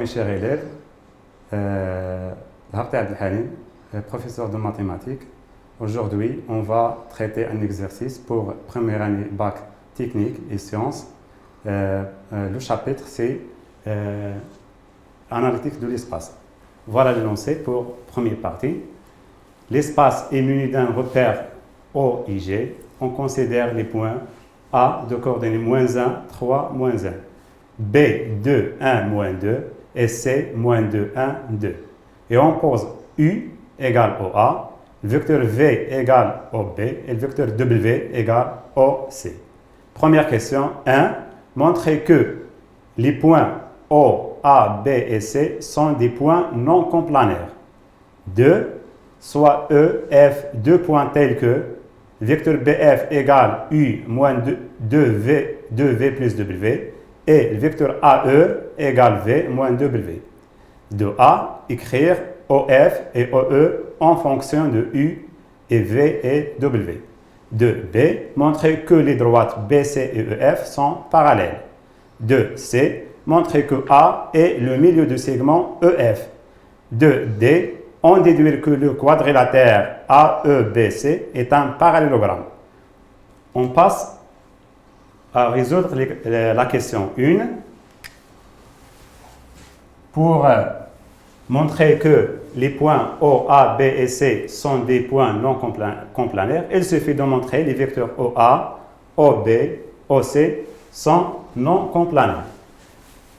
chers élèves, Dr Abdelhalim, professeur de mathématiques. Aujourd'hui, on va traiter un exercice pour première année bac technique et sciences. Le chapitre, c'est analytique de l'espace. Voilà l'énoncé pour première partie. L'espace est muni d'un repère O et G. On considère les points A de coordonnées -1, 3, -1. B, 2, 1, -2. Et C, -2, 1, 2. Et on pose U égale OA, le vecteur V égale OB et le vecteur W égale OC. Première question 1. Montrez que les points O, A, B et C sont des points non complanaires. 2. Soit E, F, deux points tels que vecteur BF égale U moins 2V plus W et le vecteur AE égale V moins W. De A, écrire OF et OE en fonction de U et V et W. De B, montrer que les droites BC et EF sont parallèles. De C, montrer que A est le milieu du segment EF. De D, on déduit que le quadrilatère AEBC est un parallélogramme. On passe à résoudre la question 1 pour montrer que les points O, A, B et C sont des points non complanaires. Il suffit de montrer les vecteurs OA, OB, OC sont non complanaires.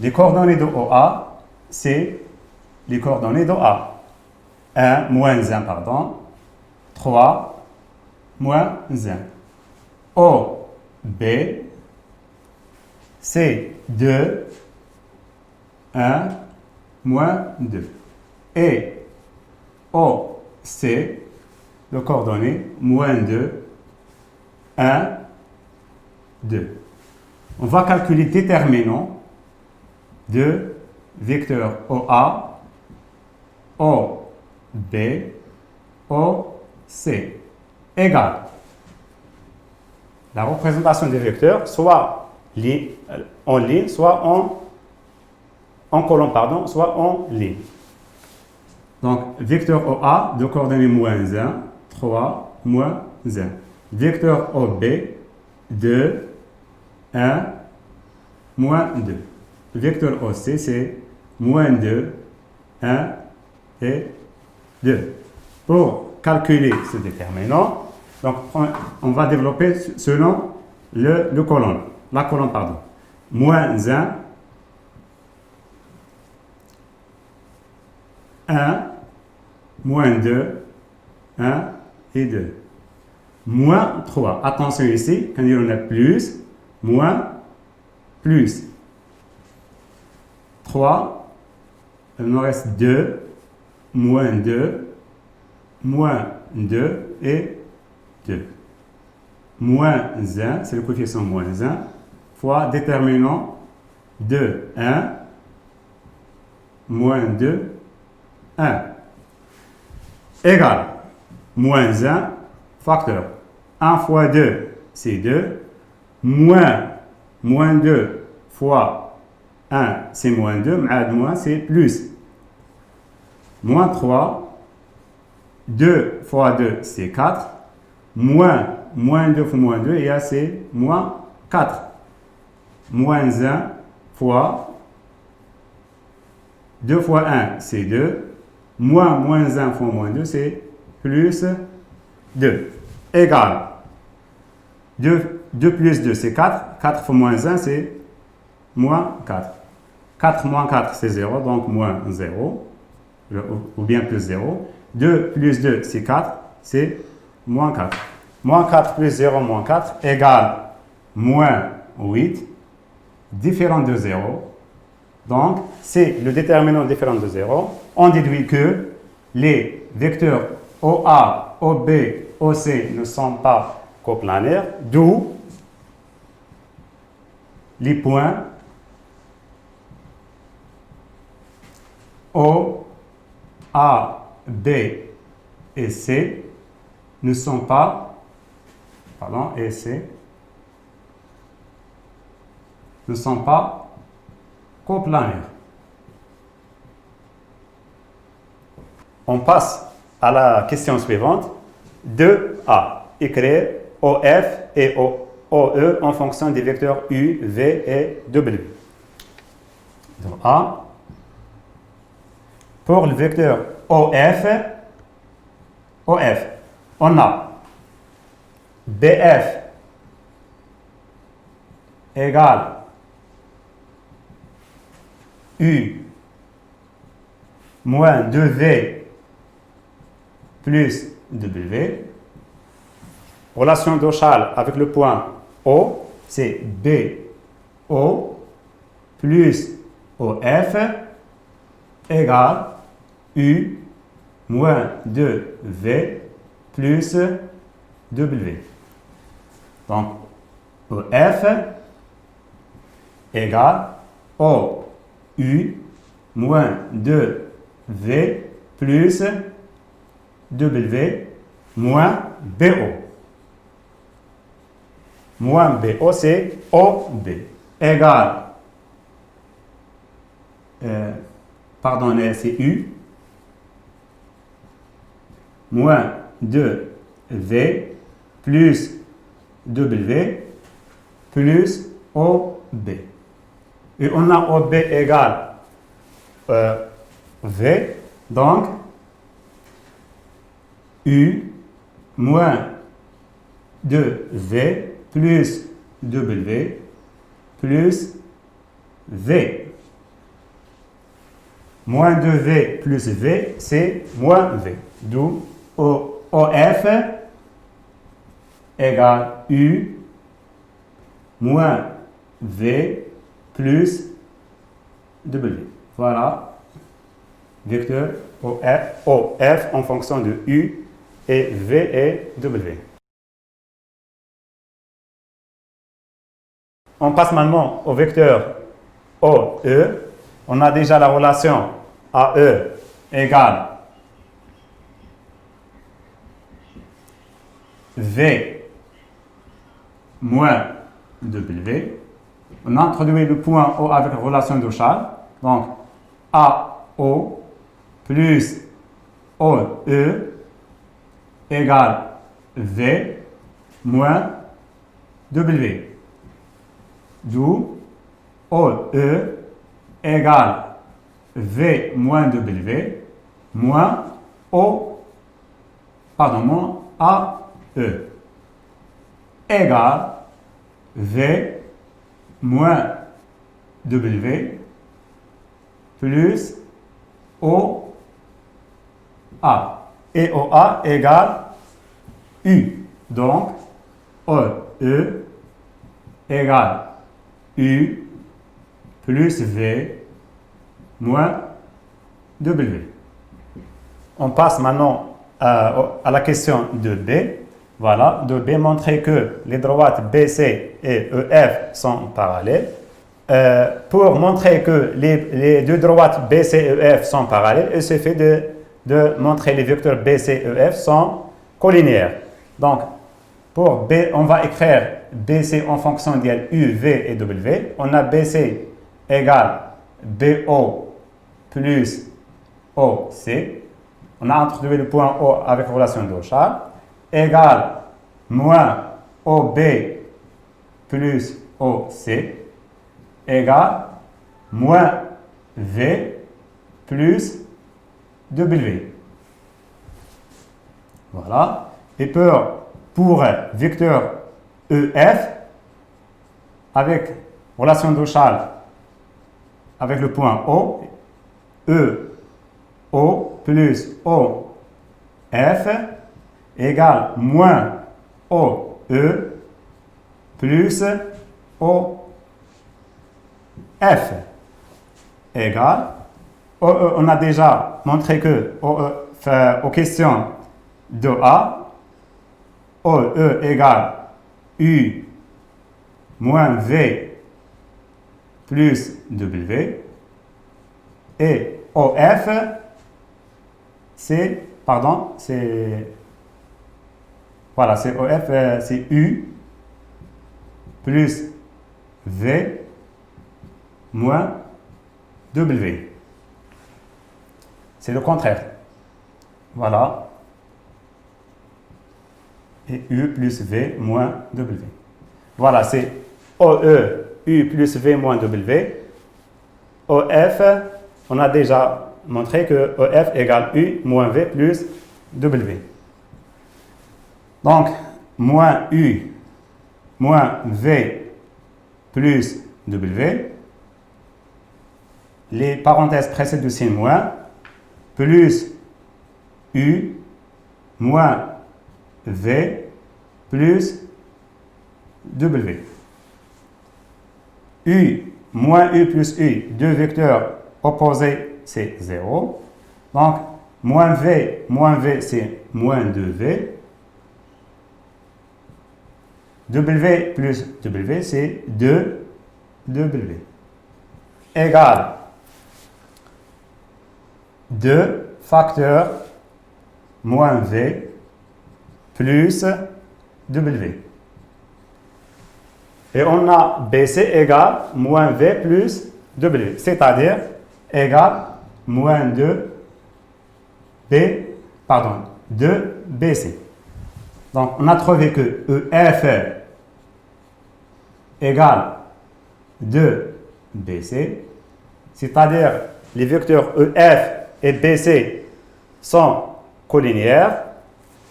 Les coordonnées de OA, c'est les coordonnées de A. 1, -1, pardon. 3, -1. OB, c'est 2, 1, -2. Et OC, le coordonnée -2, 1, 2. On va calculer déterminant de vecteur OA, OB, OC égale la représentation des vecteurs soit en ligne, soit en colonne, pardon, soit en ligne. Donc, vecteur OA de coordonnées -1, 3, -1. Vecteur OB, 2, 1, -2. Vecteur OC, c'est -2, 1 et 2. Pour calculer ce déterminant, donc on va développer selon la colonne, pardon. -1, 1, -2, 1 et 2. -3. Attention ici, quand il y en a plus, moins, plus. 3, il nous reste 2, -2, -2 et 2. -1, c'est le coefficient -1, fois déterminant de 1, -2, 1. Égale -1, facteur 1 fois 2, c'est 2, -2 fois 1, c'est -2, moins, c'est plus. -3, 2 fois 2, c'est 4, -2 fois -2, et là, c'est -4. -1 fois 2 fois 1, c'est 2, -1 fois -2, c'est plus 2, égale 2 plus 2, c'est 4, 4 fois -1, c'est -4. 4 moins 4, c'est 0, donc -0, ou bien plus 0. 2 plus 2, c'est 4, c'est -4. -4 plus 0, -4, égale -8, différent de 0. Donc, c'est le déterminant différent de 0. On déduit que les vecteurs OA, OB, OC ne sont pas coplanaires, d'où les points O, A, B et C ne sont pas, et C ne sont pas coplanaires. On passe à la question suivante. 2A. Écrire OF et OE en fonction des vecteurs U, V et W. Donc A. Pour le vecteur OF, on a BF égale U moins 2V plus W. Relation d'Auchal avec le point O, c'est BO plus OF égale U moins 2V plus W. Donc, OF égale OU moins 2V plus W moins BO. Moins BO, c'est OB égale, c'est U moins 2V plus W plus OB. Et on a OB égale V, donc U moins 2V plus W plus V. Moins 2V plus V, c'est moins V. D'où OF égale U moins V plus W. Voilà, vecteur OF en fonction de U et V et W. On passe maintenant au vecteur OE. On a déjà la relation AE égale V moins W. On a introduit le point O avec la relation d'Auchal. Donc, AO plus OE égale V moins W. D'où OE égale V moins W moins moins AE égale V moins W plus OA. Et OA égale U. Donc, OE égale U plus V moins W. On passe maintenant à la question de B. Voilà, de B, montrer que les droites BC et EF sont parallèles. Pour montrer que les deux droites BC et EF sont parallèles, il suffit de montrer les vecteurs BC et EF sont collinéaires. Donc, pour B, on va écrire BC en fonction de U, V et W. On a BC égale BO plus OC. On a introduit le point O avec relation d'Auchal. Égale moins OB plus OC égale moins V plus W. Voilà. Et pour vecteur EF, avec relation d'Auchal avec le point O, O plus OF égale moins OE plus OF égale, on a déjà montré que aux questions de A, OE égale U moins V plus W et OF c'est OF, c'est U plus V moins W. C'est le contraire. Voilà. Et U plus V moins W. Voilà, c'est OE, U plus V moins W. OF, on a déjà montré que OF égale U moins V plus W. Donc, moins U moins V plus W. Les parenthèses précèdent du signe moins, plus U moins V plus W. U moins U plus U, deux vecteurs opposés, c'est 0. Donc, moins V, c'est moins 2V. W plus W, c'est 2W. Égale 2 facteur moins V plus W. Et on a BC égale moins V plus W, c'est-à-dire égale moins 2BC. Donc, on a trouvé que EF égale 2BC, c'est-à-dire les vecteurs EF et BC sont collinéaires,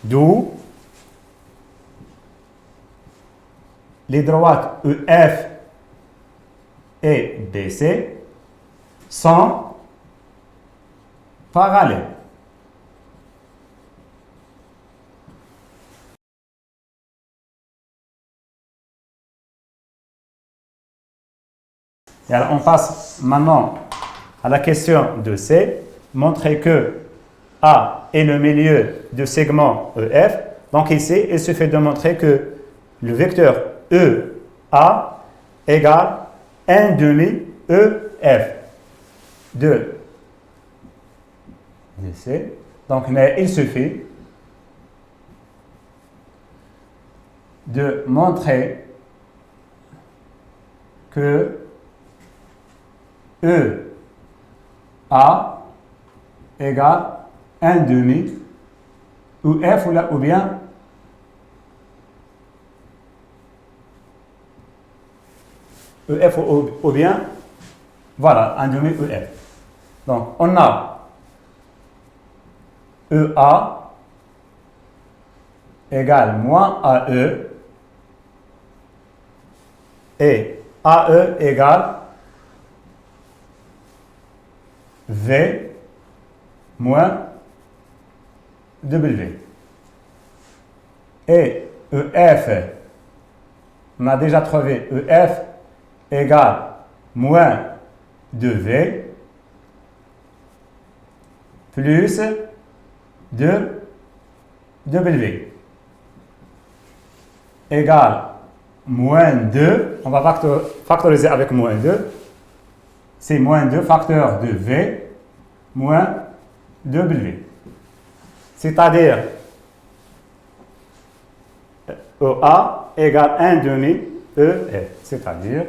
d'où les droites EF et BC sont parallèles. Et alors, on passe maintenant à la question de C. Montrer que A est le milieu du segment EF. Donc ici, il suffit de montrer que le vecteur EA égale 1 demi EF de C. Donc, mais il suffit de montrer que EA égale 1 demi EF ou bien EF ou bien voilà, 1 demi EF. Donc, on a EA égale moins AE et AE égale V moins W. Et EF, on a déjà trouvé EF égale moins 2V plus 2W égale moins 2, on va factoriser avec moins 2, c'est moins 2 facteur de V moins W. C'est-à-dire EA égale 1 demi EF, c'est-à-dire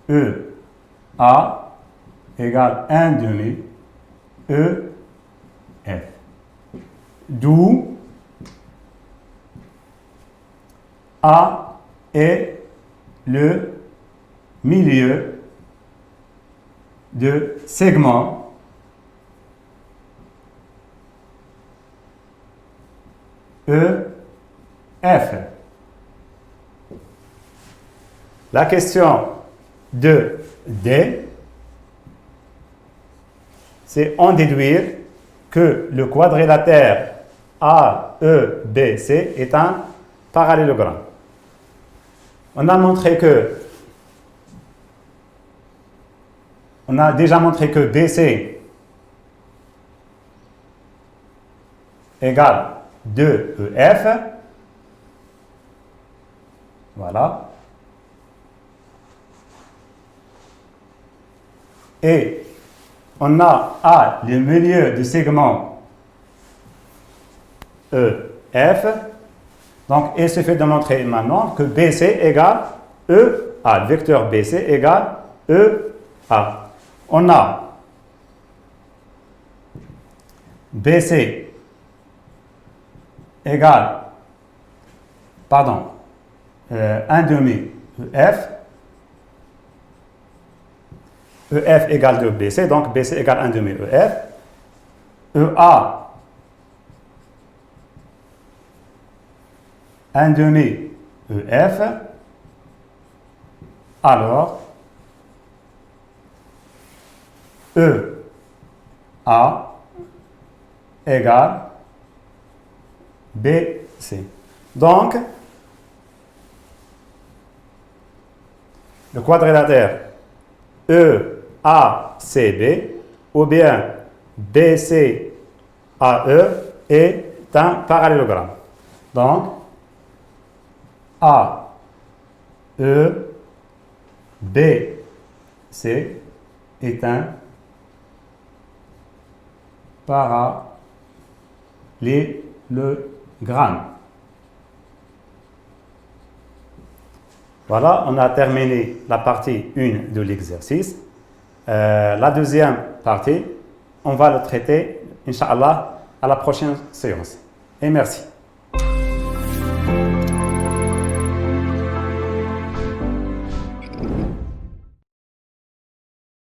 EA égale 1 demi EF. D'où A est le milieu de segment EF. La question de D, c'est en déduire que le quadrilatère AEBC est un parallélogramme. On a déjà montré que BC égale 2EF. Voilà. Et on a le milieu du segment EF. Donc, il suffit de montrer maintenant que BC égale EA. Le vecteur BC égale EA. On a BC égale, 1 demi EF. EF égale 2 BC, donc BC égale 1 demi EF. EA, 1 demi EF. Alors, EA égale BC. Donc, le quadrilatère EACB ou bien BCAE est un parallélogramme. Donc, AEBC est un parallélogramme. Voilà, on a terminé la partie 1 de l'exercice. La deuxième partie, on va le traiter, Inch'Allah, à la prochaine séance. Et merci.